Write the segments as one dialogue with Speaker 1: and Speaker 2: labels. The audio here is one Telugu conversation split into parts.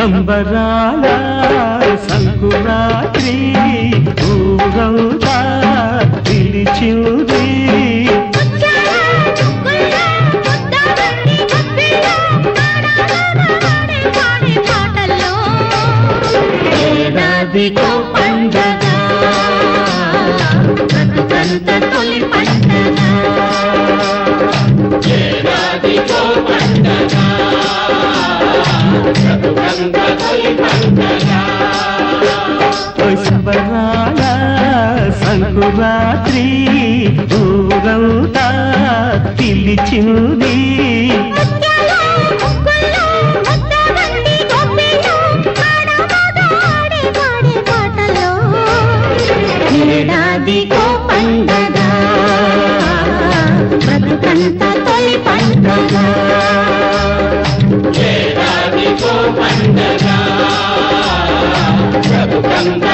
Speaker 1: సంబరాల సంకురాత్రి ఊరంతా పిలిచింది ఏడాదికో పండగ బ్రతుకంత తొలి పండగ ఏడాదికో పండగ బ్రతుకంత తొలి పండగ సంబరాల సంకురాత్రి ఊరంతా పిలిచింది ఏడాదికో పండగ బ్రతుకంత తొలి పండగ ఏడాదికో పండగ బ్రతుకంత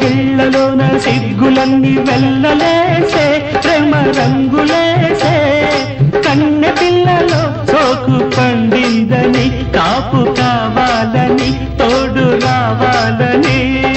Speaker 1: గిళ్ళలోన సిగ్గులన్నీ వెళ్ళలేసే ప్రేమ రంగులేసే కన్నె పిల్లలో సోకు పండిందని కాపు